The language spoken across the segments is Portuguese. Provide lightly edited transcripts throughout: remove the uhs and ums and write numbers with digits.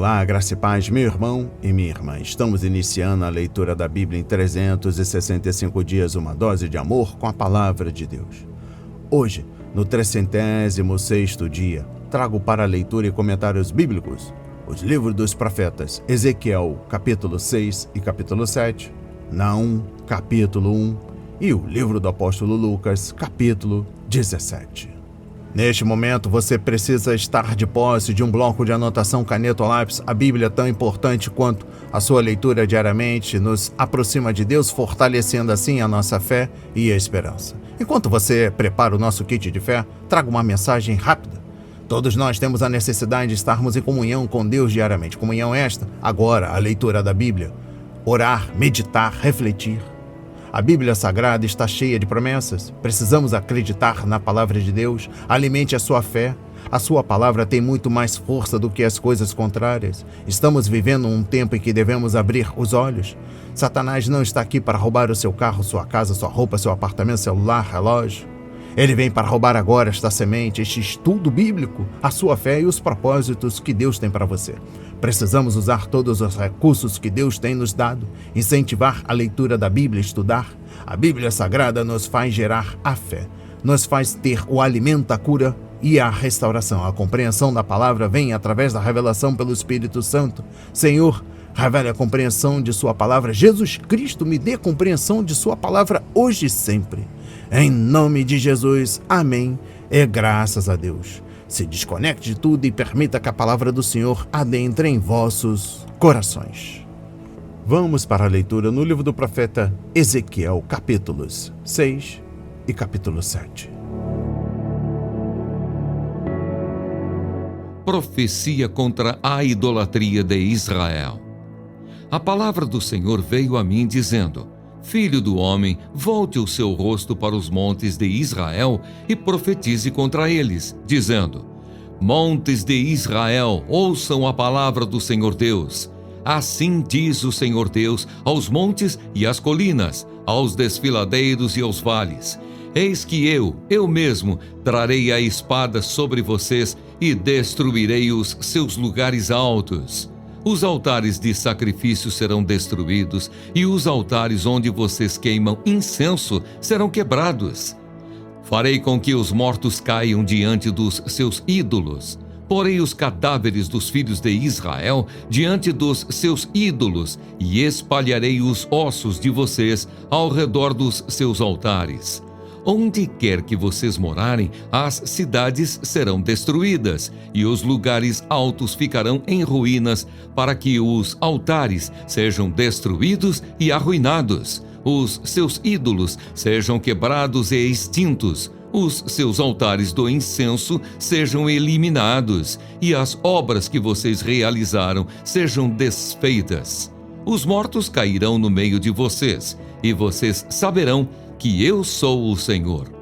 Olá, graça e paz, meu irmão e minha irmã. Estamos iniciando a leitura da Bíblia em 365 dias, uma dose de amor com a Palavra de Deus. Hoje, no 306º dia, trago para leitura e comentários bíblicos os livros dos profetas Ezequiel, capítulo 6 e capítulo 7, Naum, capítulo 1 e o livro do apóstolo Lucas, capítulo 17. Neste momento, você precisa estar de posse de um bloco de anotação, caneta ou lápis. A Bíblia é tão importante quanto a sua leitura diariamente nos aproxima de Deus, fortalecendo assim a nossa fé e a esperança. Enquanto você prepara o nosso kit de fé, trago uma mensagem rápida. Todos nós temos a necessidade de estarmos em comunhão com Deus diariamente. Comunhão esta, agora, a leitura da Bíblia. Orar, meditar, refletir. A Bíblia Sagrada está cheia de promessas. Precisamos acreditar na palavra de Deus. Alimente a sua fé. A sua palavra tem muito mais força do que as coisas contrárias. Estamos vivendo um tempo em que devemos abrir os olhos. Satanás não está aqui para roubar o seu carro, sua casa, sua roupa, seu apartamento, celular, relógio. Ele vem para roubar agora esta semente, este estudo bíblico, a sua fé e os propósitos que Deus tem para você. Precisamos usar todos os recursos que Deus tem nos dado, incentivar a leitura da Bíblia, estudar. A Bíblia Sagrada nos faz gerar a fé, nos faz ter o alimento, a cura e a restauração. A compreensão da palavra vem através da revelação pelo Espírito Santo. Senhor, revele a compreensão de sua palavra. Jesus Cristo, me dê compreensão de sua palavra hoje e sempre. Em nome de Jesus, amém. E graças a Deus. Se desconecte de tudo e permita que a palavra do Senhor adentre em vossos corações. Vamos para a leitura no livro do profeta Ezequiel, capítulos 6 e capítulo 7. Profecia contra a idolatria de Israel. A palavra do Senhor veio a mim dizendo: Filho do homem, volte o seu rosto para os montes de Israel e profetize contra eles, dizendo: Montes de Israel, ouçam a palavra do Senhor Deus. Assim diz o Senhor Deus aos montes e às colinas, aos desfiladeiros e aos vales: Eis que eu mesmo, trarei a espada sobre vocês e destruirei os seus lugares altos. Os altares de sacrifício serão destruídos, e os altares onde vocês queimam incenso serão quebrados. Farei com que os mortos caiam diante dos seus ídolos. Porei os cadáveres dos filhos de Israel diante dos seus ídolos, e espalharei os ossos de vocês ao redor dos seus altares. Onde quer que vocês morarem, as cidades serão destruídas, e os lugares altos ficarão em ruínas, para que os altares sejam destruídos e arruinados, os seus ídolos sejam quebrados e extintos, os seus altares do incenso sejam eliminados, e as obras que vocês realizaram sejam desfeitas. Os mortos cairão no meio de vocês, e vocês saberão que eu sou o Senhor.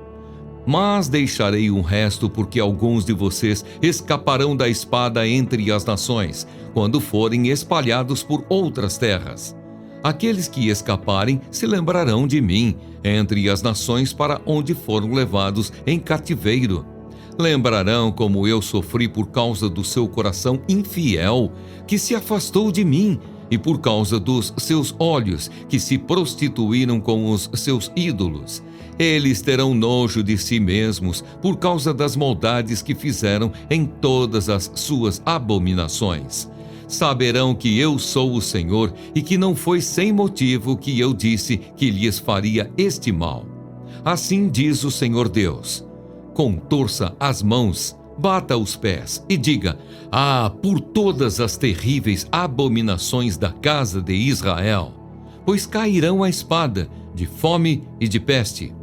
Mas deixarei um resto, porque alguns de vocês escaparão da espada entre as nações, quando forem espalhados por outras terras. Aqueles que escaparem se lembrarão de mim entre as nações para onde foram levados em cativeiro. Lembrarão como eu sofri por causa do seu coração infiel, que se afastou de mim, e por causa dos seus olhos, que se prostituíram com os seus ídolos. Eles terão nojo de si mesmos, por causa das maldades que fizeram em todas as suas abominações. Saberão que eu sou o Senhor, e que não foi sem motivo que eu disse que lhes faria este mal. Assim diz o Senhor Deus: Contorça as mãos, bata os pés e diga: por todas as terríveis abominações da casa de Israel, pois cairão a espada, de fome e de peste.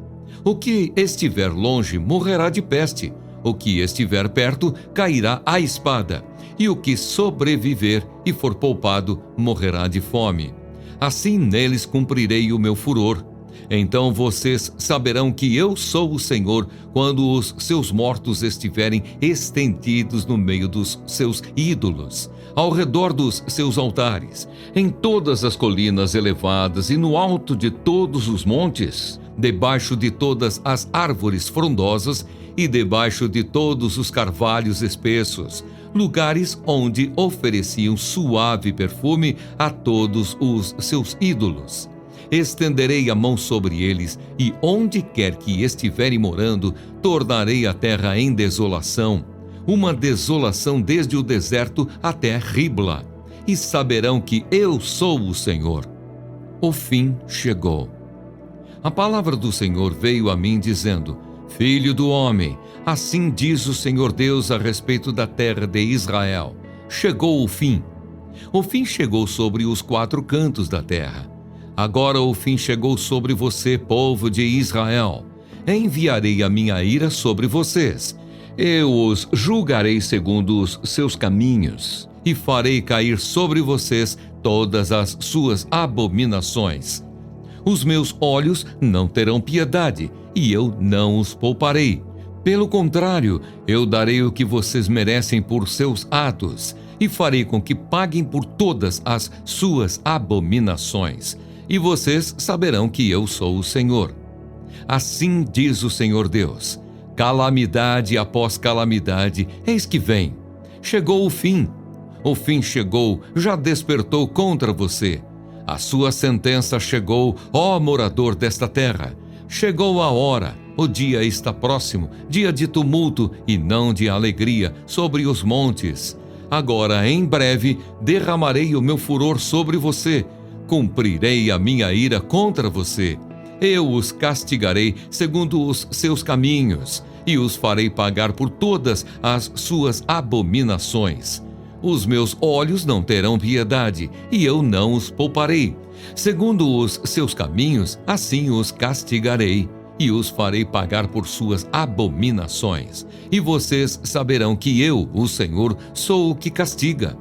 O que estiver longe morrerá de peste, o que estiver perto cairá a espada, e o que sobreviver e for poupado morrerá de fome. Assim neles cumprirei o meu furor. Então vocês saberão que eu sou o Senhor, quando os seus mortos estiverem estendidos no meio dos seus ídolos, ao redor dos seus altares, em todas as colinas elevadas e no alto de todos os montes, debaixo de todas as árvores frondosas e debaixo de todos os carvalhos espessos, lugares onde ofereciam suave perfume a todos os seus ídolos. Estenderei a mão sobre eles, e onde quer que estiverem morando, tornarei a terra em desolação, uma desolação desde o deserto até Ribla, e saberão que eu sou o Senhor. O fim chegou. A palavra do Senhor veio a mim dizendo: Filho do homem, assim diz o Senhor Deus a respeito da terra de Israel: chegou o fim. O fim chegou sobre os 4 cantos da terra. Agora o fim chegou sobre você, povo de Israel. Enviarei a minha ira sobre vocês. Eu os julgarei segundo os seus caminhos, e farei cair sobre vocês todas as suas abominações. Os meus olhos não terão piedade, e eu não os pouparei. Pelo contrário, eu darei o que vocês merecem por seus atos, e farei com que paguem por todas as suas abominações. E vocês saberão que eu sou o Senhor. Assim diz o Senhor Deus: calamidade após calamidade, eis que vem. Chegou o fim. O fim chegou, já despertou contra você. A sua sentença chegou, ó morador desta terra. Chegou a hora, o dia está próximo, dia de tumulto e não de alegria sobre os montes. Agora, em breve, derramarei o meu furor sobre você. Cumprirei a minha ira contra você. Eu os castigarei segundo os seus caminhos, e os farei pagar por todas as suas abominações. Os meus olhos não terão piedade, e eu não os pouparei. Segundo os seus caminhos, assim os castigarei, e os farei pagar por suas abominações. E vocês saberão que eu, o Senhor, sou o que castiga.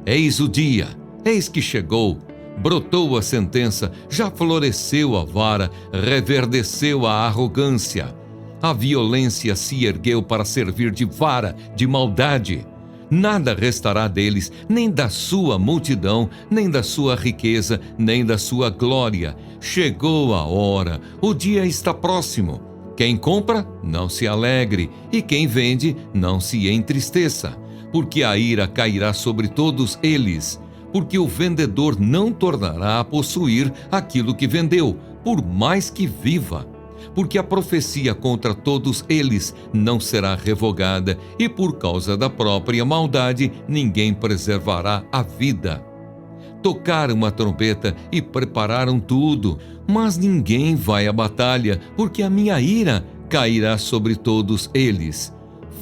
Eis o dia, eis que chegou. Brotou a sentença, já floresceu a vara, reverdeceu a arrogância. A violência se ergueu para servir de vara de maldade. Nada restará deles, nem da sua multidão, nem da sua riqueza, nem da sua glória. Chegou a hora, o dia está próximo. Quem compra, não se alegre, e quem vende, não se entristeça, porque a ira cairá sobre todos eles. Porque o vendedor não tornará a possuir aquilo que vendeu, por mais que viva. Porque a profecia contra todos eles não será revogada, e por causa da própria maldade ninguém preservará a vida. Tocaram a trombeta e prepararam tudo, mas ninguém vai à batalha, porque a minha ira cairá sobre todos eles.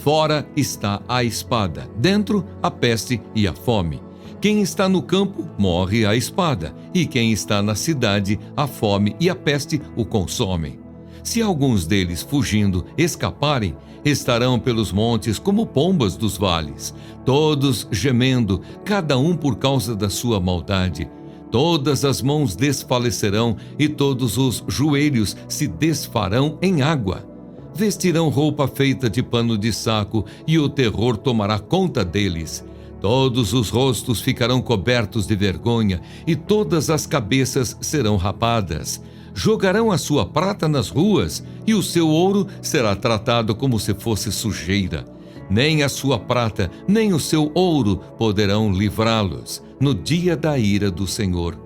Fora está a espada, dentro a peste e a fome. Quem está no campo morre à espada, e quem está na cidade, a fome e a peste o consomem. Se alguns deles, fugindo, escaparem, estarão pelos montes como pombas dos vales, todos gemendo, cada um por causa da sua maldade. Todas as mãos desfalecerão e todos os joelhos se desfarão em água. Vestirão roupa feita de pano de saco, e o terror tomará conta deles. Todos os rostos ficarão cobertos de vergonha, e todas as cabeças serão rapadas. Jogarão a sua prata nas ruas, e o seu ouro será tratado como se fosse sujeira. Nem a sua prata, nem o seu ouro poderão livrá-los no dia da ira do Senhor.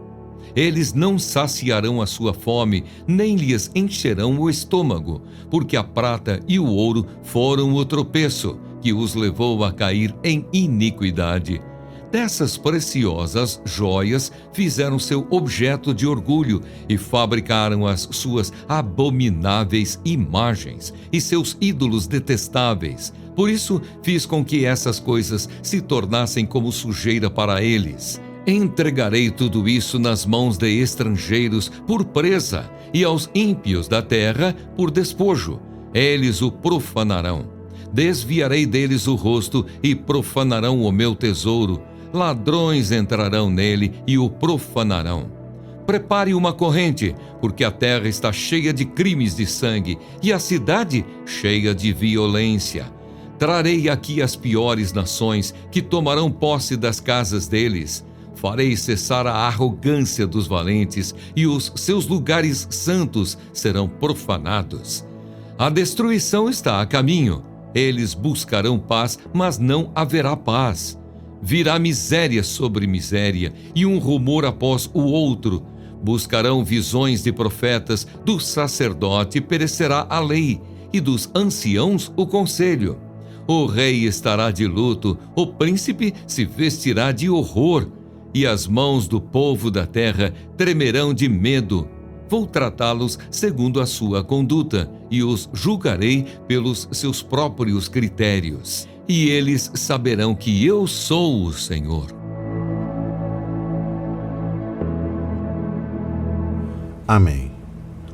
Eles não saciarão a sua fome, nem lhes encherão o estômago, porque a prata e o ouro foram o tropeço que os levou a cair em iniquidade. Dessas preciosas joias fizeram seu objeto de orgulho e fabricaram as suas abomináveis imagens e seus ídolos detestáveis. Por isso fiz com que essas coisas se tornassem como sujeira para eles. Entregarei tudo isso nas mãos de estrangeiros por presa, e aos ímpios da terra por despojo. Eles o profanarão. Desviarei deles o rosto e profanarão o meu tesouro. Ladrões entrarão nele e o profanarão. Prepare uma corrente, porque a terra está cheia de crimes de sangue e a cidade cheia de violência. Trarei aqui as piores nações, que tomarão posse das casas deles. Farei cessar a arrogância dos valentes, e os seus lugares santos serão profanados. A destruição está a caminho. Eles buscarão paz, mas não haverá paz. Virá miséria sobre miséria, e um rumor após o outro. Buscarão visões de profetas, do sacerdote perecerá a lei, e dos anciãos o conselho. O rei estará de luto, o príncipe se vestirá de horror, e as mãos do povo da terra tremerão de medo. Vou tratá-los segundo a sua conduta, e os julgarei pelos seus próprios critérios. E eles saberão que eu sou o Senhor. Amém.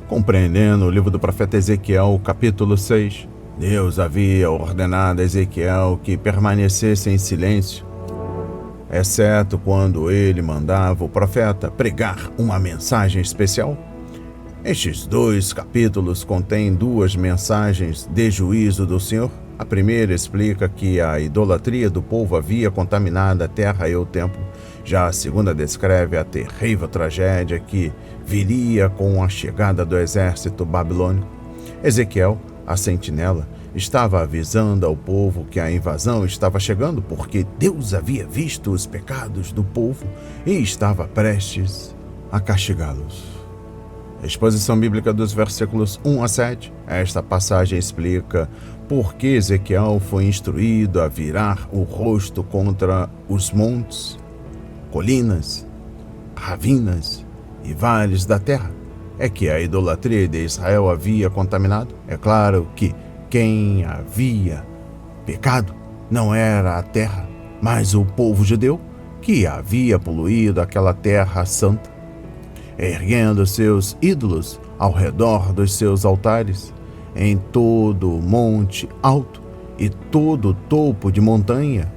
Compreendendo o livro do profeta Ezequiel, capítulo 6, Deus havia ordenado a Ezequiel que permanecesse em silêncio, exceto quando ele mandava o profeta pregar uma mensagem especial. Estes 2 capítulos contêm 2 mensagens de juízo do Senhor. A primeira explica que a idolatria do povo havia contaminado a terra e o templo. Já a segunda descreve a terrível tragédia que viria com a chegada do exército babilônico. Ezequiel, a sentinela, estava avisando ao povo que a invasão estava chegando porque Deus havia visto os pecados do povo e estava prestes a castigá-los. Exposição bíblica dos versículos 1 a 7. Esta passagem explica por que Ezequiel foi instruído a virar o rosto contra os montes, colinas, ravinas e vales da terra. É que a idolatria de Israel havia contaminado. É claro que quem havia pecado não era a terra, mas o povo judeu, que havia poluído aquela terra santa, erguendo seus ídolos ao redor dos seus altares, em todo o monte alto e todo o topo de montanha,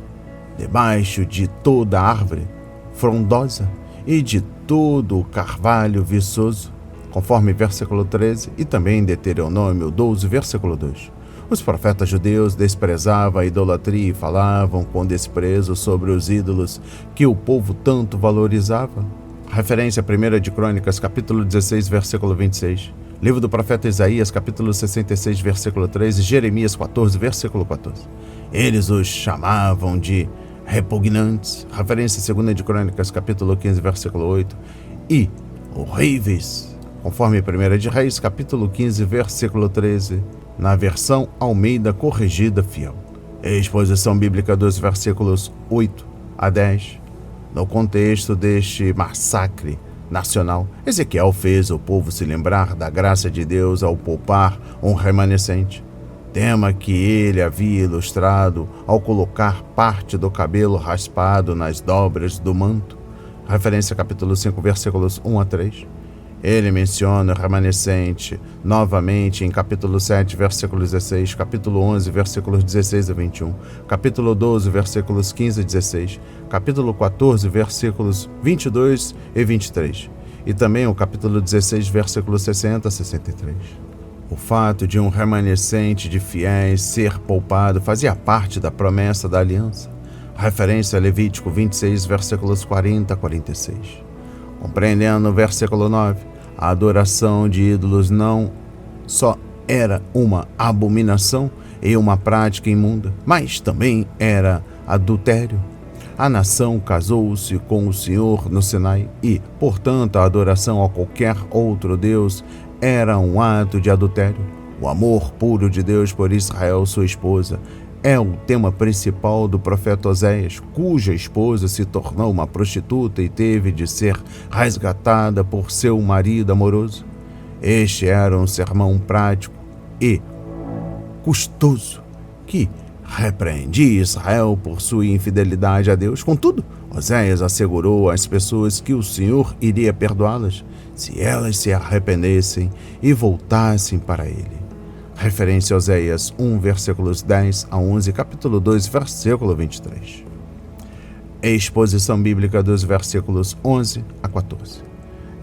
debaixo de toda árvore frondosa e de todo o carvalho viçoso, conforme versículo 13, e também Deuteronômio 12, versículo 2. Os profetas judeus desprezavam a idolatria e falavam com desprezo sobre os ídolos que o povo tanto valorizava. Referência a 1 de Crônicas, capítulo 16, versículo 26. Livro do profeta Isaías, capítulo 66, versículo 3, e Jeremias 14, versículo 14. Eles os chamavam de repugnantes. Referência a 2 de Crônicas, capítulo 15, versículo 8. E horríveis, conforme 1 de Reis, capítulo 15, versículo 13, na versão Almeida Corrigida Fiel. Exposição bíblica dos versículos 8 a 10. No contexto deste massacre nacional, Ezequiel fez o povo se lembrar da graça de Deus ao poupar um remanescente, tema que ele havia ilustrado ao colocar parte do cabelo raspado nas dobras do manto. Referência capítulo 5, versículos 1 a 3. Ele menciona o remanescente novamente em capítulo 7, versículo 16, capítulo 11, versículos 16 a 21, capítulo 12, versículos 15 a 16, capítulo 14, versículos 22 e 23, e também o capítulo 16, versículos 60 a 63. O fato de um remanescente de fiéis ser poupado fazia parte da promessa da aliança. Referência a Levítico 26, versículos 40 a 46. Compreendendo o versículo 9, a adoração de ídolos não só era uma abominação e uma prática imunda, mas também era adultério. A nação casou-se com o Senhor no Sinai e, portanto, a adoração a qualquer outro Deus era um ato de adultério. O amor puro de Deus por Israel, sua esposa, é o tema principal do profeta Oséias, cuja esposa se tornou uma prostituta e teve de ser resgatada por seu marido amoroso. Este era um sermão prático e custoso que repreendia Israel por sua infidelidade a Deus. Contudo, Oséias assegurou às pessoas que o Senhor iria perdoá-las se elas se arrependessem e voltassem para Ele. Referência a Oséias 1, versículos 10 a 11, capítulo 2, versículo 23. Exposição bíblica dos versículos 11 a 14.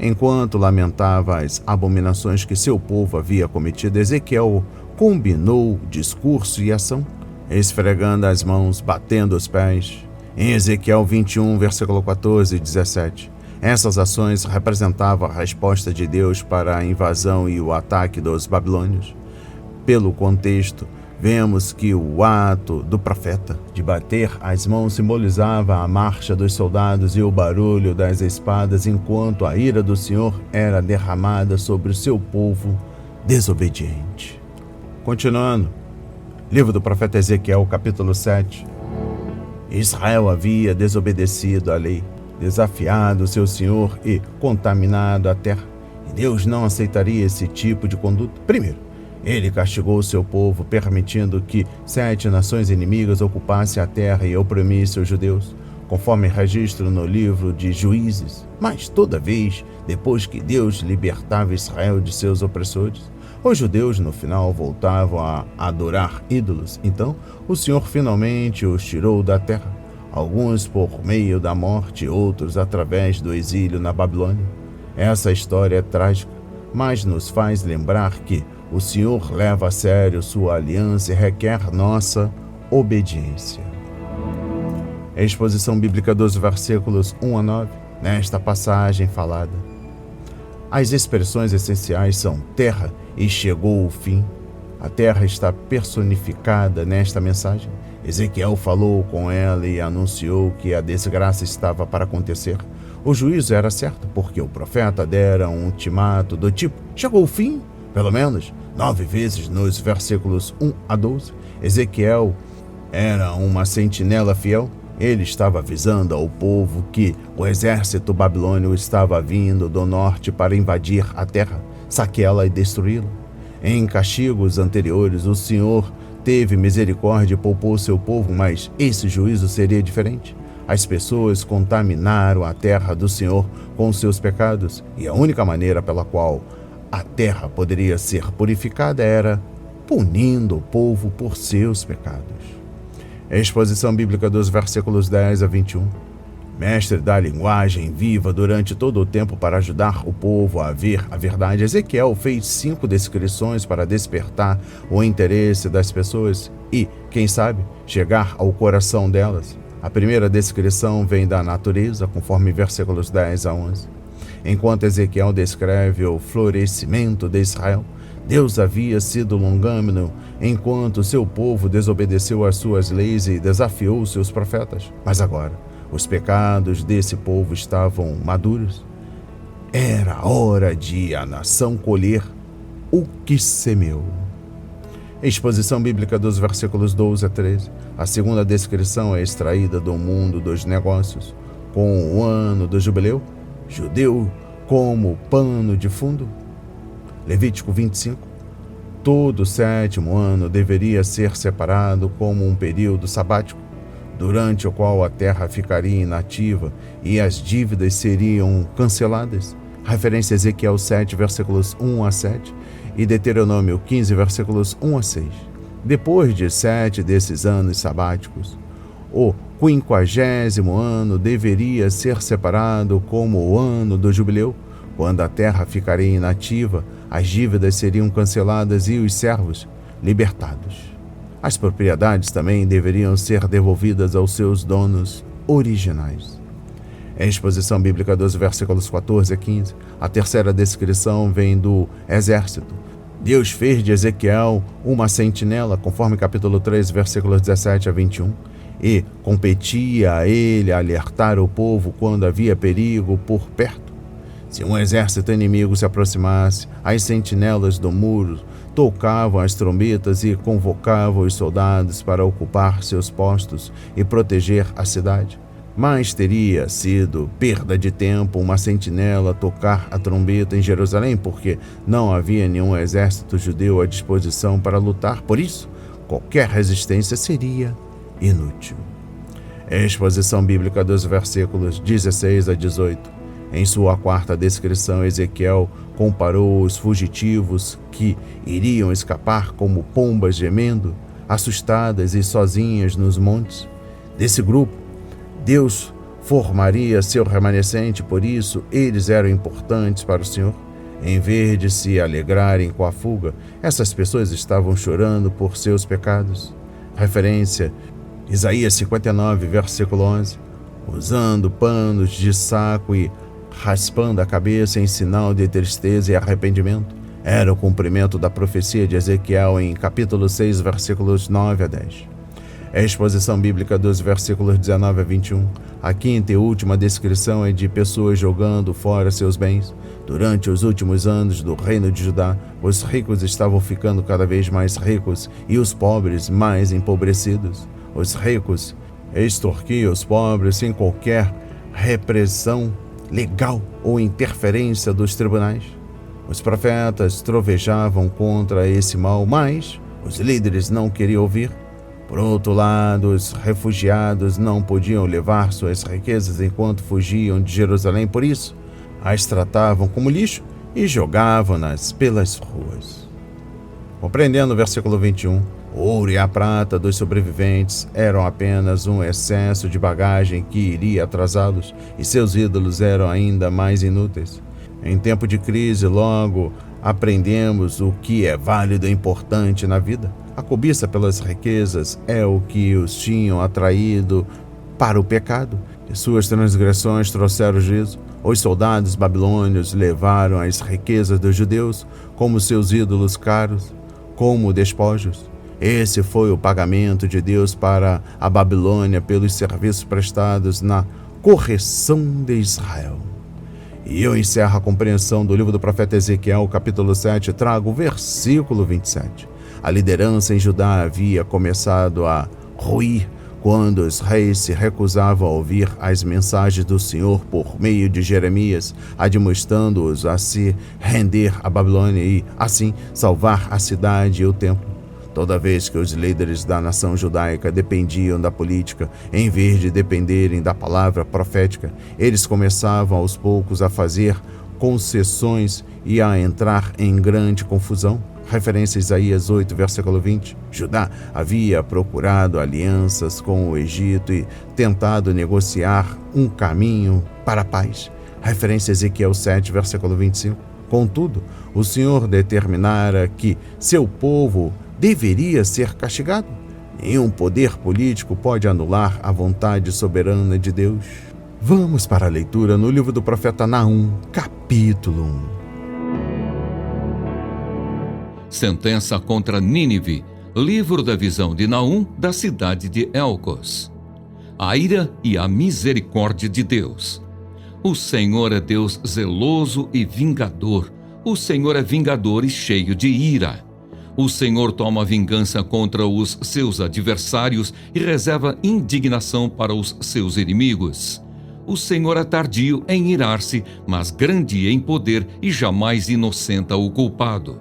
Enquanto lamentava as abominações que seu povo havia cometido, Ezequiel combinou discurso e ação, esfregando as mãos, batendo os pés. Em Ezequiel 21, versículo 14 e 17, essas ações representavam a resposta de Deus para a invasão e o ataque dos babilônios. Pelo contexto, vemos que o ato do profeta de bater as mãos simbolizava a marcha dos soldados e o barulho das espadas, enquanto a ira do Senhor era derramada sobre o seu povo desobediente. Continuando, livro do profeta Ezequiel, capítulo 7. Israel havia desobedecido à lei, desafiado o seu Senhor e contaminado a terra. E Deus não aceitaria esse tipo de conduta. Primeiro, ele castigou o seu povo, permitindo que 7 nações inimigas ocupassem a terra e oprimissem os judeus, conforme registro no livro de Juízes. Mas toda vez, depois que Deus libertava Israel de seus opressores, os judeus no final voltavam a adorar ídolos. Então, o Senhor finalmente os tirou da terra, alguns por meio da morte, outros através do exílio na Babilônia. Essa história é trágica, mas nos faz lembrar que o Senhor leva a sério sua aliança e requer nossa obediência. A exposição bíblica dos versículos 1 a 9, nesta passagem falada. As expressões essenciais são terra e chegou o fim. A terra está personificada nesta mensagem. Ezequiel falou com ela e anunciou que a desgraça estava para acontecer. O juízo era certo, porque o profeta dera um ultimato do tipo: chegou o fim? Pelo menos 9 vezes nos versículos 1 a 12. Ezequiel era uma sentinela fiel. Ele estava avisando ao povo que o exército babilônio estava vindo do norte para invadir a terra, saqueá-la e destruí-la. Em castigos anteriores, o Senhor teve misericórdia e poupou seu povo, mas esse juízo seria diferente. As pessoas contaminaram a terra do Senhor com seus pecados, e a única maneira pela qual a terra poderia ser purificada era punindo o povo por seus pecados. A exposição bíblica dos versículos 10 a 21. Mestre da linguagem viva durante todo o tempo para ajudar o povo a ver a verdade, Ezequiel fez 5 descrições para despertar o interesse das pessoas e, quem sabe, chegar ao coração delas. A primeira descrição vem da natureza, conforme versículos 10 a 11. Enquanto Ezequiel descreve o florescimento de Israel, Deus havia sido longâmino enquanto seu povo desobedeceu às suas leis e desafiou seus profetas. Mas agora, os pecados desse povo estavam maduros. Era hora de a nação colher o que semeou. Exposição bíblica dos versículos 12 a 13. A segunda descrição é extraída do mundo dos negócios, com o ano do jubileu judeu como pano de fundo. Levítico 25. Todo o 7º ano deveria ser separado como um período sabático, durante o qual a terra ficaria inativa e as dívidas seriam canceladas. Referência a Ezequiel 7, versículos 1 a 7 e Deuteronômio 15, versículos 1 a 6. Depois de 7 desses anos sabáticos, o 50º ano deveria ser separado como o ano do jubileu, quando a terra ficaria inativa, as dívidas seriam canceladas e os servos libertados. As propriedades também deveriam ser devolvidas aos seus donos originais. A exposição bíblica dos versículos 14 a 15, a terceira descrição vem do exército. Deus fez de Ezequiel uma sentinela, conforme capítulo 3, versículos 17 a 21, e competia a ele alertar o povo quando havia perigo por perto. Se um exército inimigo se aproximasse, as sentinelas do muro tocavam as trombetas e convocavam os soldados para ocupar seus postos e proteger a cidade. Mas teria sido perda de tempo uma sentinela tocar a trombeta em Jerusalém, porque não havia nenhum exército judeu à disposição para lutar. Por isso, qualquer resistência seria inútil. A exposição bíblica dos versículos 16 a 18. Em sua quarta descrição, Ezequiel comparou os fugitivos que iriam escapar como pombas gemendo, assustadas e sozinhas nos montes. Desse grupo, Deus formaria seu remanescente, por isso eles eram importantes para o Senhor. Em vez de se alegrarem com a fuga, essas pessoas estavam chorando por seus pecados. Referência, Isaías 59, versículo 11. Usando panos de saco e raspando a cabeça em sinal de tristeza e arrependimento, Era o cumprimento da profecia de Ezequiel em capítulo 6, versículos 9 a 10. A exposição bíblica dos versículos 19 a 21. A quinta e última descrição é de pessoas jogando fora seus bens. Durante os últimos anos do reino de Judá, os ricos estavam ficando cada vez mais ricos e os pobres mais empobrecidos. Os ricos extorquiam os pobres sem qualquer repressão legal ou interferência dos tribunais. Os profetas trovejavam contra esse mal, mas os líderes não queriam ouvir. Por outro lado, os refugiados não podiam levar suas riquezas enquanto fugiam de Jerusalém, por isso, as tratavam como lixo e jogavam-nas pelas ruas. Compreendendo o versículo 21, o ouro e a prata dos sobreviventes eram apenas um excesso de bagagem que iria atrasá-los, e seus ídolos eram ainda mais inúteis. Em tempo de crise, logo aprendemos o que é válido e importante na vida. A cobiça pelas riquezas é o que os tinham atraído para o pecado, e suas transgressões trouxeram juízo. Os soldados babilônios levaram as riquezas dos judeus como seus ídolos caros, como despojos. Esse foi o pagamento de Deus para a Babilônia pelos serviços prestados na correção de Israel. E eu encerro a compreensão do livro do profeta Ezequiel, capítulo 7, trago o versículo 27. A liderança em Judá havia começado a ruir quando os reis se recusavam a ouvir as mensagens do Senhor por meio de Jeremias, admoestando-os a se render à Babilônia e, assim, salvar a cidade e o templo. Toda vez que os líderes da nação judaica dependiam da política, em vez de dependerem da palavra profética, eles começavam aos poucos a fazer concessões e a entrar em grande confusão. Referência a Isaías 8, versículo 20. Judá havia procurado alianças com o Egito e tentado negociar um caminho para a paz. Referência a Ezequiel 7, versículo 25. Contudo, o Senhor determinara que seu povo deveria ser castigado. Nenhum poder político pode anular a vontade soberana de Deus. Vamos para a leitura no livro do profeta Naum, capítulo 1. Sentença contra Nínive, livro da visão de Naum, da cidade de Elcos. A ira e a misericórdia de Deus. O Senhor é Deus zeloso e vingador. O Senhor é vingador e cheio de ira. O Senhor toma vingança contra os seus adversários e reserva indignação para os seus inimigos. O Senhor é tardio em irar-se, mas grande em poder e jamais inocenta o culpado.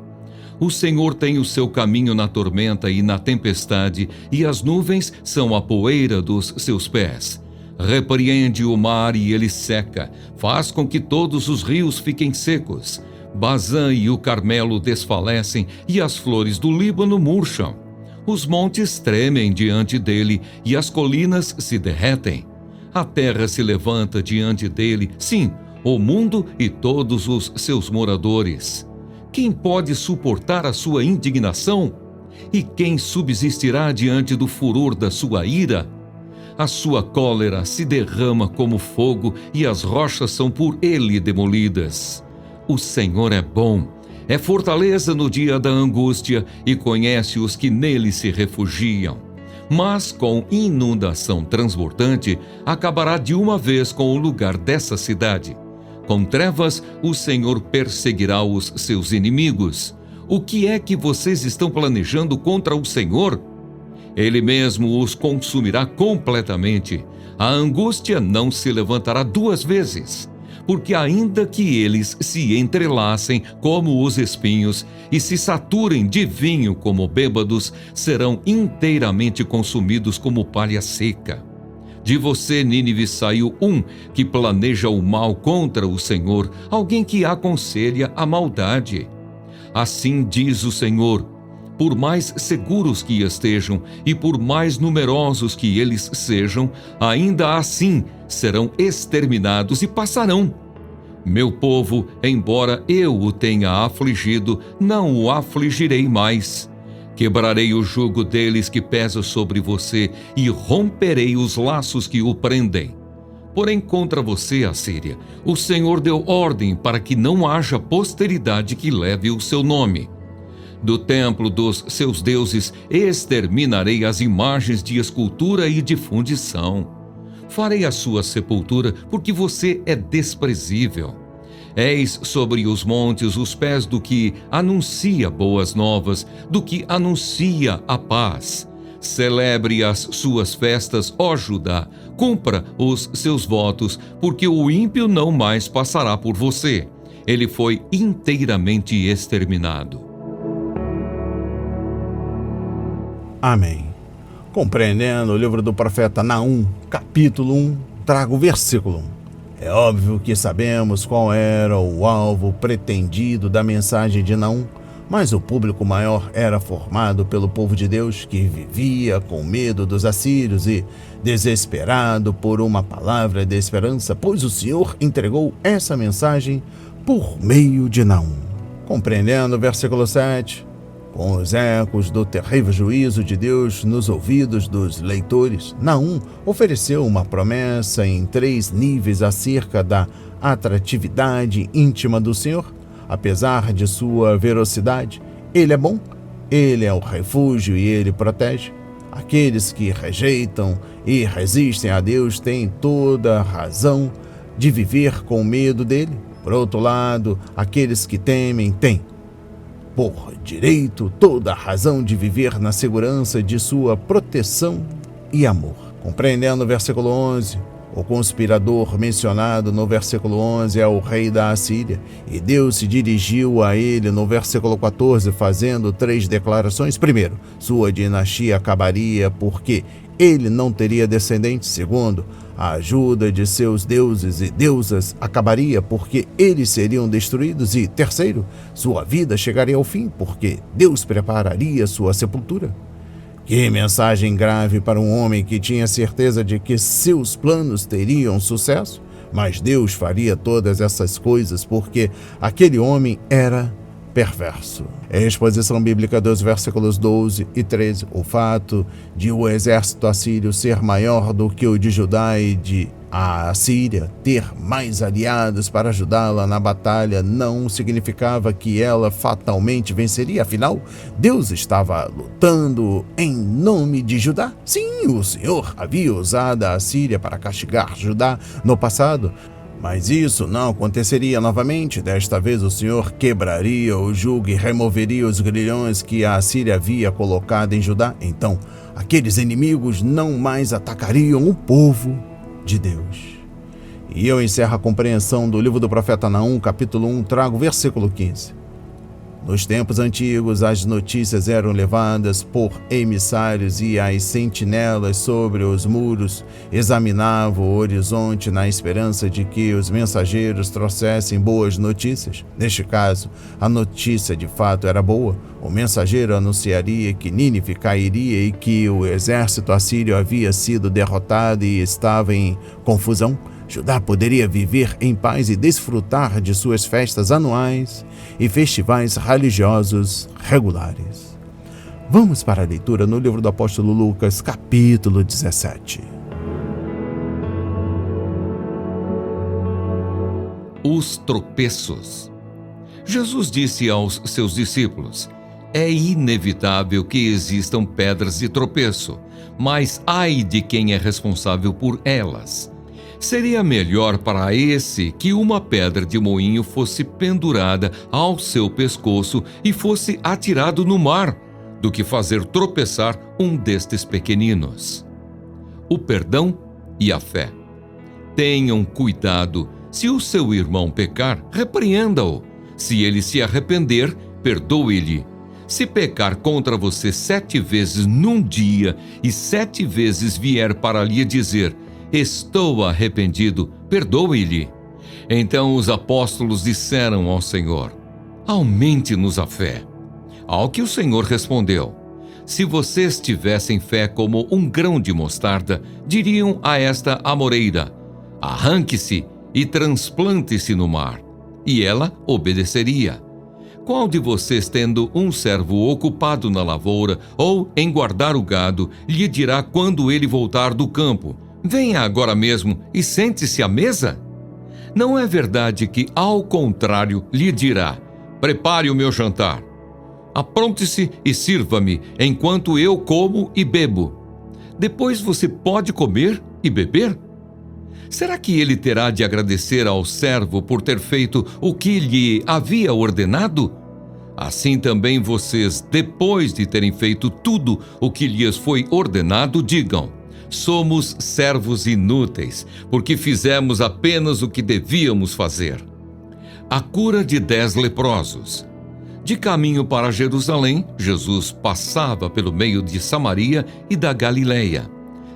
O Senhor tem o seu caminho na tormenta e na tempestade, e as nuvens são a poeira dos seus pés. Repreende o mar e ele seca, faz com que todos os rios fiquem secos. Bazã e o Carmelo desfalecem e as flores do Líbano murcham. Os montes tremem diante dele e as colinas se derretem. A terra se levanta diante dele, sim, o mundo e todos os seus moradores. Quem pode suportar a sua indignação? E quem subsistirá diante do furor da sua ira? A sua cólera se derrama como fogo e as rochas são por ele demolidas. O Senhor é bom, é fortaleza no dia da angústia e conhece os que nele se refugiam. Mas com inundação transbordante acabará de uma vez com o lugar dessa cidade. Com trevas, o Senhor perseguirá os seus inimigos. O que é que vocês estão planejando contra o Senhor? Ele mesmo os consumirá completamente. A angústia não se levantará duas vezes, porque ainda que eles se entrelacem como os espinhos e se saturem de vinho como bêbados, serão inteiramente consumidos como palha seca. De você, Nínive, saiu um que planeja o mal contra o Senhor, alguém que aconselha a maldade. Assim diz o Senhor: por mais seguros que estejam e por mais numerosos que eles sejam, ainda assim serão exterminados e passarão. Meu povo, embora eu o tenha afligido, não o afligirei mais. Quebrarei o jugo deles que pesa sobre você e romperei os laços que o prendem. Porém, contra você, Assíria, o Senhor deu ordem para que não haja posteridade que leve o seu nome. Do templo dos seus deuses exterminarei as imagens de escultura e de fundição. Farei a sua sepultura, porque você é desprezível. Eis sobre os montes os pés do que anuncia boas novas, do que anuncia a paz. Celebre as suas festas, ó Judá, cumpra os seus votos, porque o ímpio não mais passará por você. Ele foi inteiramente exterminado. Amém. Compreendendo o livro do profeta Naum, capítulo 1, trago o versículo 1. É óbvio que sabemos qual era o alvo pretendido da mensagem de Naum, mas o público maior era formado pelo povo de Deus que vivia com medo dos assírios e desesperado por uma palavra de esperança, pois o Senhor entregou essa mensagem por meio de Naum. Compreendendo o versículo 7, com os ecos do terrível juízo de Deus nos ouvidos dos leitores, Naum ofereceu uma promessa em 3 níveis acerca da atratividade íntima do Senhor. Apesar de sua velocidade, ele é bom, ele é o refúgio e ele protege. Aqueles que rejeitam e resistem a Deus têm toda a razão de viver com medo dele. Por outro lado, aqueles que temem têm, por direito, toda a razão de viver na segurança de sua proteção e amor. Compreendendo o versículo 11, o conspirador mencionado no versículo 11 é o rei da Assíria, e Deus se dirigiu a ele no versículo 14, fazendo 3 declarações. Primeiro, sua dinastia acabaria porque ele não teria descendentes. Segundo, a ajuda de seus deuses e deusas acabaria porque eles seriam destruídos. E terceiro, sua vida chegaria ao fim porque Deus prepararia sua sepultura. Que mensagem grave para um homem que tinha certeza de que seus planos teriam sucesso, mas Deus faria todas essas coisas porque aquele homem era perverso. A exposição bíblica dos versículos 12 e 13, o fato de o exército assírio ser maior do que o de Judá e de a Assíria ter mais aliados para ajudá-la na batalha não significava que ela fatalmente venceria. Afinal, Deus estava lutando em nome de Judá. Sim, o Senhor havia usado a Assíria para castigar Judá no passado, mas isso não aconteceria novamente. Desta vez o Senhor quebraria o jugo e removeria os grilhões que a Assíria havia colocado em Judá. Então, aqueles inimigos não mais atacariam o povo de Deus. E eu encerro a compreensão do livro do profeta Naum, capítulo 1, trago o versículo 15. Nos tempos antigos, as notícias eram levadas por emissários e as sentinelas sobre os muros examinavam o horizonte na esperança de que os mensageiros trouxessem boas notícias. Neste caso, a notícia de fato era boa. O mensageiro anunciaria que Nínive cairia e que o exército assírio havia sido derrotado e estava em confusão. Judá poderia viver em paz e desfrutar de suas festas anuais e festivais religiosos regulares. Vamos para a leitura no livro do apóstolo Lucas, capítulo 17. Os tropeços. Jesus disse aos seus discípulos: é inevitável que existam pedras de tropeço, mas ai de quem é responsável por elas. Seria melhor para esse que uma pedra de moinho fosse pendurada ao seu pescoço e fosse atirado no mar, do que fazer tropeçar um destes pequeninos. O perdão e a fé. Tenham cuidado. Se o seu irmão pecar, repreenda-o. Se ele se arrepender, perdoe-lhe. Se pecar contra você 7 vezes num dia e 7 vezes vier para lhe dizer: estou arrependido, perdoe-lhe. Então os apóstolos disseram ao Senhor: aumente-nos a fé. Ao que o Senhor respondeu: se vocês tivessem fé como um grão de mostarda, diriam a esta amoreira: arranque-se e transplante-se no mar, e ela obedeceria. Qual de vocês, tendo um servo ocupado na lavoura ou em guardar o gado, lhe dirá quando ele voltar do campo: venha agora mesmo e sente-se à mesa? Não é verdade que, ao contrário, lhe dirá: prepare o meu jantar. Apronte-se e sirva-me enquanto eu como e bebo. Depois você pode comer e beber? Será que ele terá de agradecer ao servo por ter feito o que lhe havia ordenado? Assim também vocês, depois de terem feito tudo o que lhes foi ordenado, digam: somos servos inúteis, porque fizemos apenas o que devíamos fazer. A cura de 10 leprosos. De caminho para Jerusalém, Jesus passava pelo meio de Samaria e da Galileia.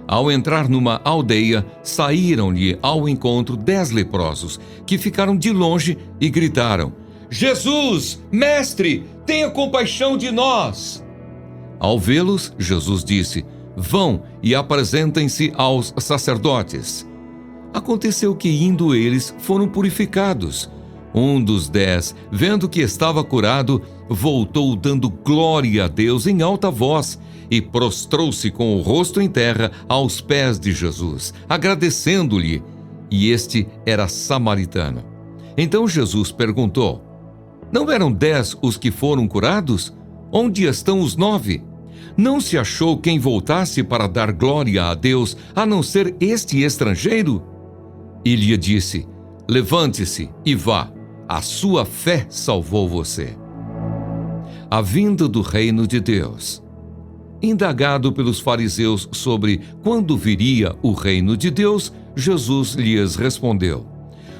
Ao entrar numa aldeia, saíram-lhe ao encontro 10 leprosos, que ficaram de longe e gritaram: Jesus, mestre, tenha compaixão de nós! Ao vê-los, Jesus disse: vão e apresentem-se aos sacerdotes. Aconteceu que, indo eles, foram purificados. Um dos 10, vendo que estava curado, voltou dando glória a Deus em alta voz e prostrou-se com o rosto em terra aos pés de Jesus, agradecendo-lhe. E este era samaritano. Então Jesus perguntou: não eram 10 os que foram curados? Onde estão os 9? Não se achou quem voltasse para dar glória a Deus, a não ser este estrangeiro? E lhe disse: levante-se e vá, a sua fé salvou você. A vinda do reino de Deus. Indagado pelos fariseus sobre quando viria o reino de Deus, Jesus lhes respondeu: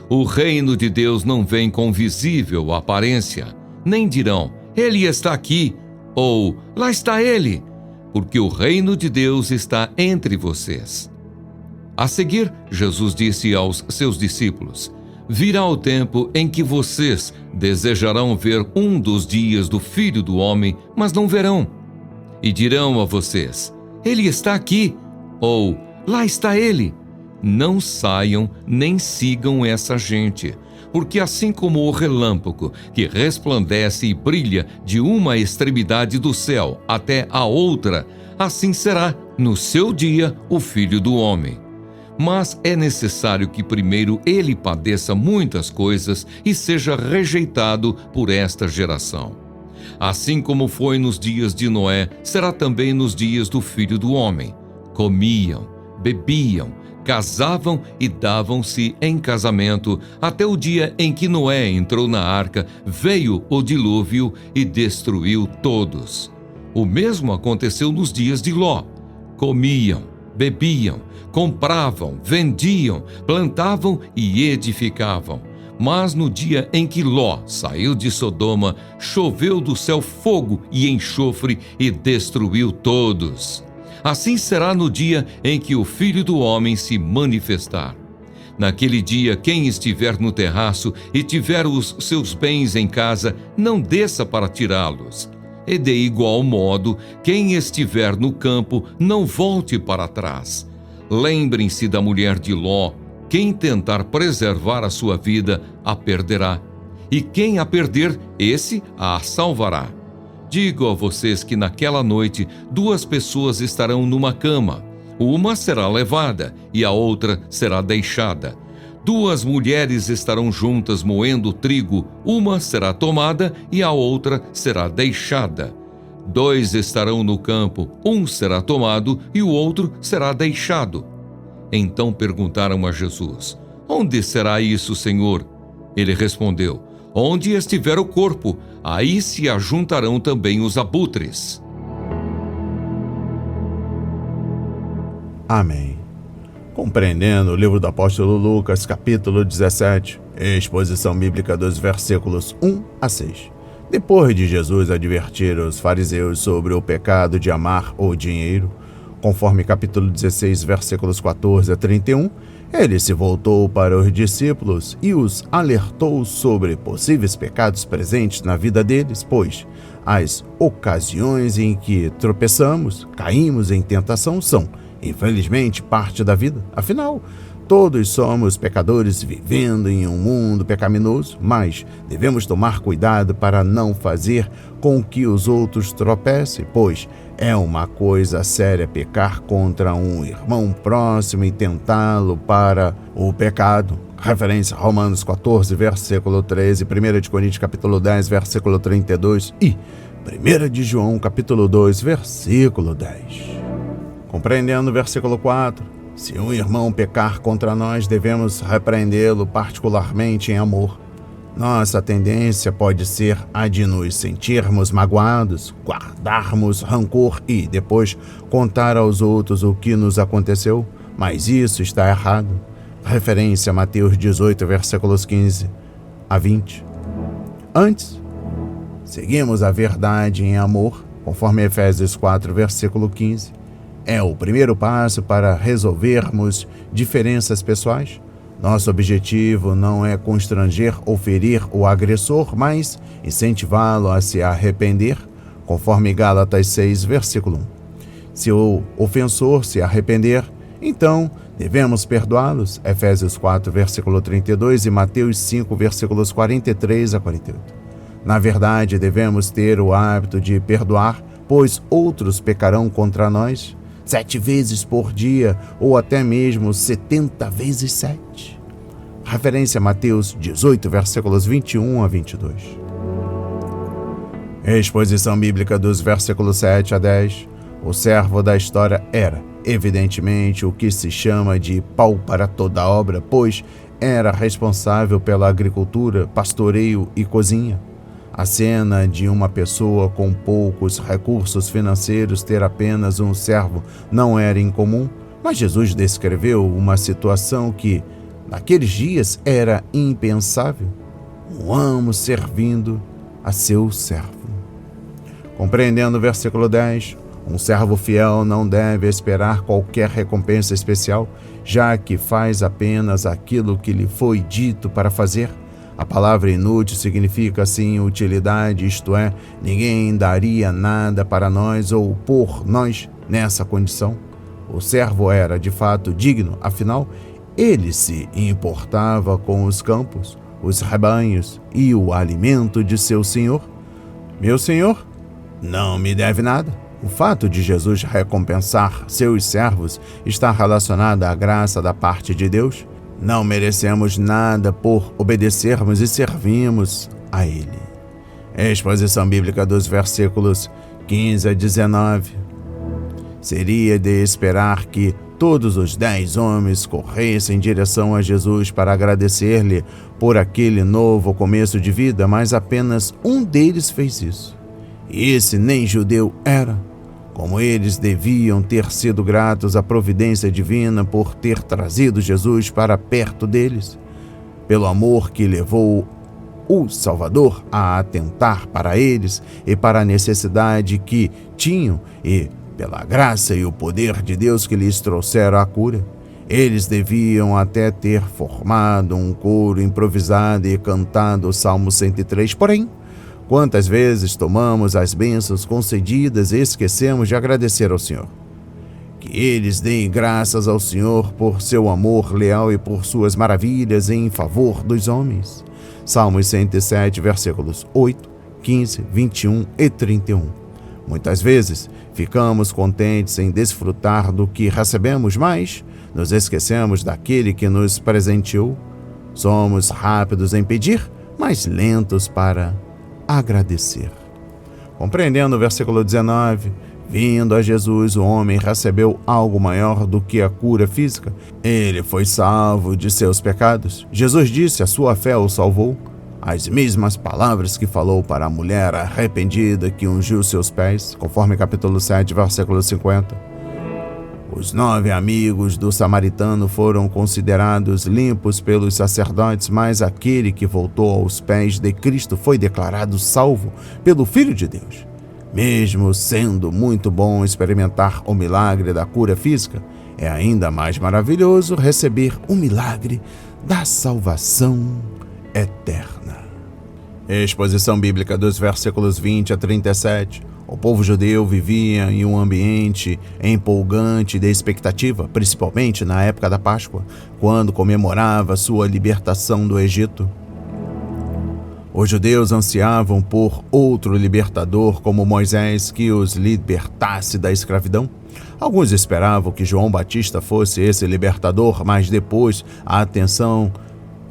o reino de Deus não vem com visível aparência, nem dirão: ele está aqui, ou lá está ele, porque o reino de Deus está entre vocês. A seguir, Jesus disse aos seus discípulos: virá o tempo em que vocês desejarão ver um dos dias do Filho do Homem, mas não verão. E dirão a vocês: ele está aqui, ou lá está ele. Não saiam nem sigam essa gente, porque assim como o relâmpago que resplandece e brilha de uma extremidade do céu até a outra, assim será no seu dia o Filho do Homem. Mas é necessário que primeiro ele padeça muitas coisas e seja rejeitado por esta geração. Assim como foi nos dias de Noé, será também nos dias do Filho do Homem. Comiam, bebiam, casavam e davam-se em casamento, até o dia em que Noé entrou na arca, veio o dilúvio e destruiu todos. O mesmo aconteceu nos dias de Ló. Comiam, bebiam, compravam, vendiam, plantavam e edificavam. Mas no dia em que Ló saiu de Sodoma, choveu do céu fogo e enxofre e destruiu todos. Assim será no dia em que o Filho do Homem se manifestar. Naquele dia, quem estiver no terraço e tiver os seus bens em casa, não desça para tirá-los. E de igual modo, quem estiver no campo, não volte para trás. Lembrem-se da mulher de Ló. Quem tentar preservar a sua vida, a perderá. E quem a perder, esse a salvará. Digo a vocês que naquela noite 2 pessoas estarão numa cama. Uma será levada e a outra será deixada. 2 mulheres estarão juntas moendo trigo. Uma será tomada e a outra será deixada. 2 estarão no campo. Um será tomado e o outro será deixado. Então perguntaram a Jesus: onde será isso, Senhor? Ele respondeu: onde estiver o corpo, aí se ajuntarão também os abutres. Amém. Compreendendo o livro do apóstolo Lucas, capítulo 17, exposição bíblica dos versículos 1 a 6. Depois de Jesus advertir os fariseus sobre o pecado de amar o dinheiro, conforme capítulo 16, versículos 14 a 31, ele se voltou para os discípulos e os alertou sobre possíveis pecados presentes na vida deles, pois as ocasiões em que tropeçamos, caímos em tentação são, infelizmente, parte da vida. Afinal, todos somos pecadores vivendo em um mundo pecaminoso, mas devemos tomar cuidado para não fazer com que os outros tropecem, pois é uma coisa séria pecar contra um irmão próximo e tentá-lo para o pecado. Referência a Romanos 14, versículo 13, 1 de Coríntios, capítulo 10, versículo 32 e 1 de João, capítulo 2, versículo 10. Compreendendo o versículo 4, se um irmão pecar contra nós, devemos repreendê-lo particularmente em amor. Nossa tendência pode ser a de nos sentirmos magoados, guardarmos rancor e depois contar aos outros o que nos aconteceu, mas isso está errado. Referência a Mateus 18, versículos 15 a 20. Antes, seguimos a verdade em amor, conforme Efésios 4, versículo 15. É o primeiro passo para resolvermos diferenças pessoais. Nosso objetivo não é constranger ou ferir o agressor, mas incentivá-lo a se arrepender, conforme Gálatas 6, versículo 1. Se o ofensor se arrepender, então devemos perdoá-los, Efésios 4, versículo 32 e Mateus 5, versículos 43 a 48. Na verdade, devemos ter o hábito de perdoar, pois outros pecarão contra nós 7 vezes por dia, ou até mesmo 70 vezes 7. Referência a Mateus 18, versículos 21 a 22. Exposição bíblica dos versículos 7 a 10. O servo da história era, evidentemente, o que se chama de pau para toda obra, pois era responsável pela agricultura, pastoreio e cozinha. A cena de uma pessoa com poucos recursos financeiros ter apenas um servo não era incomum, mas Jesus descreveu uma situação que, naqueles dias, era impensável: um amo servindo a seu servo. Compreendendo o versículo 10, um servo fiel não deve esperar qualquer recompensa especial, já que faz apenas aquilo que lhe foi dito para fazer. A palavra inútil significa, assim, utilidade, isto é, ninguém daria nada para nós ou por nós nessa condição. O servo era, de fato, digno, afinal, ele se importava com os campos, os rebanhos e o alimento de seu senhor. Meu senhor não me deve nada. O fato de Jesus recompensar seus servos está relacionado à graça da parte de Deus. Não merecemos nada por obedecermos e servirmos a Ele. Exposição bíblica dos versículos 15 a 19. Seria de esperar que todos os 10 homens corressem em direção a Jesus para agradecer-lhe por aquele novo começo de vida, mas apenas um deles fez isso. E esse nem judeu era. Como eles deviam ter sido gratos à providência divina por ter trazido Jesus para perto deles, pelo amor que levou o Salvador a atentar para eles e para a necessidade que tinham e pela graça e o poder de Deus que lhes trouxeram a cura. Eles deviam até ter formado um coro improvisado e cantado o Salmo 103, porém, quantas vezes tomamos as bênçãos concedidas e esquecemos de agradecer ao Senhor? Que eles deem graças ao Senhor por seu amor leal e por suas maravilhas em favor dos homens. Salmos 107, versículos 8, 15, 21 e 31. Muitas vezes ficamos contentes em desfrutar do que recebemos, mas nos esquecemos daquele que nos presenteou. Somos rápidos em pedir, mas lentos para agradecer. Compreendendo o versículo 19, vindo a Jesus, o homem recebeu algo maior do que a cura física. Ele foi salvo de seus pecados. Jesus disse: a sua fé o salvou. As mesmas palavras que falou para a mulher arrependida que ungiu seus pés, conforme capítulo 7, versículo 50. Os 9 amigos do samaritano foram considerados limpos pelos sacerdotes, mas aquele que voltou aos pés de Cristo foi declarado salvo pelo Filho de Deus. Mesmo sendo muito bom experimentar o milagre da cura física, é ainda mais maravilhoso receber o milagre da salvação eterna. Exposição bíblica dos versículos 20 a 37. O povo judeu vivia em um ambiente empolgante de expectativa, principalmente na época da Páscoa, quando comemorava sua libertação do Egito. Os judeus ansiavam por outro libertador como Moisés que os libertasse da escravidão. Alguns esperavam que João Batista fosse esse libertador, mas depois a atenção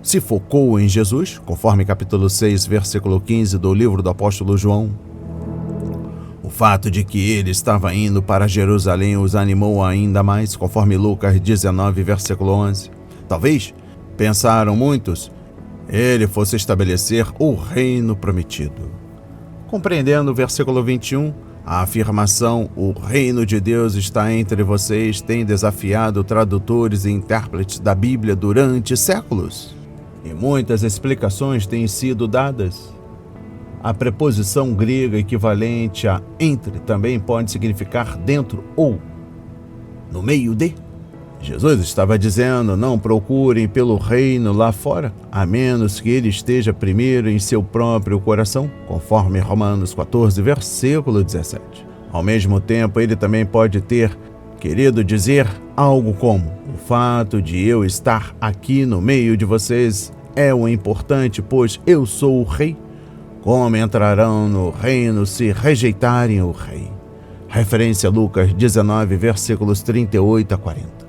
se focou em Jesus, conforme capítulo 6, versículo 15 do livro do apóstolo João. O fato de que ele estava indo para Jerusalém os animou ainda mais, conforme Lucas 19, versículo 11. Talvez, pensaram muitos, ele fosse estabelecer o reino prometido. Compreendendo o versículo 21, a afirmação "o reino de Deus está entre vocês" tem desafiado tradutores e intérpretes da Bíblia durante séculos. E muitas explicações têm sido dadas. A preposição grega equivalente a entre também pode significar dentro ou no meio de. Jesus estava dizendo: não procurem pelo reino lá fora, a menos que ele esteja primeiro em seu próprio coração, conforme Romanos 14, versículo 17. Ao mesmo tempo, ele também pode ter querido dizer algo como: o fato de eu estar aqui no meio de vocês é o importante, pois eu sou o rei. Como entrarão no reino se rejeitarem o rei? Referência a Lucas 19, versículos 38 a 40.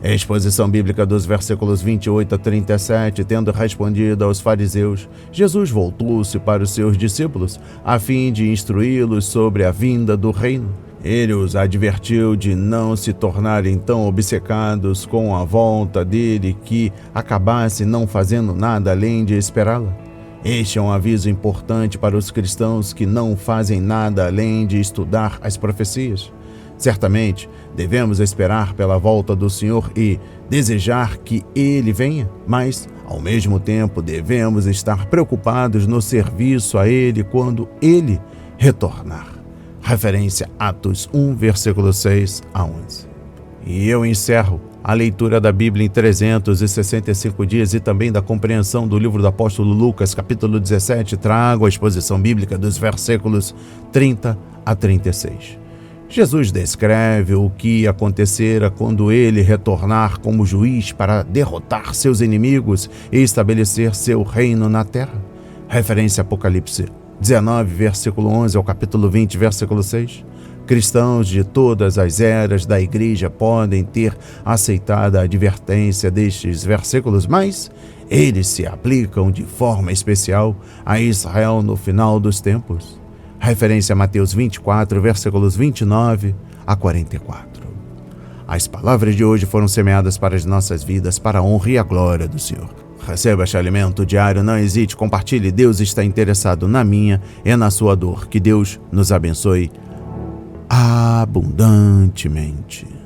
A exposição bíblica dos versículos 28 a 37, tendo respondido aos fariseus, Jesus voltou-se para os seus discípulos, a fim de instruí-los sobre a vinda do reino. Ele os advertiu de não se tornarem tão obcecados com a volta dele que acabassem não fazendo nada além de esperá-la. Este é um aviso importante para os cristãos que não fazem nada além de estudar as profecias. Certamente, devemos esperar pela volta do Senhor e desejar que Ele venha, mas, ao mesmo tempo, devemos estar preocupados no serviço a Ele quando Ele retornar. Referência Atos 1, versículo 6 a 11. E eu encerro a leitura da Bíblia em 365 dias e também da compreensão do livro do apóstolo Lucas, capítulo 17, trago a exposição bíblica dos versículos 30 a 36. Jesus descreve o que acontecerá quando ele retornar como juiz para derrotar seus inimigos e estabelecer seu reino na terra. Referência a Apocalipse 19, versículo 11 ao capítulo 20, versículo 6. Cristãos de todas as eras da igreja podem ter aceitado a advertência destes versículos, mas eles se aplicam de forma especial a Israel no final dos tempos. Referência a Mateus 24, versículos 29 a 44. As palavras de hoje foram semeadas para as nossas vidas, para a honra e a glória do Senhor. Receba este alimento diário, não hesite, compartilhe. Deus está interessado na minha e na sua dor. Que Deus nos abençoe abundantemente.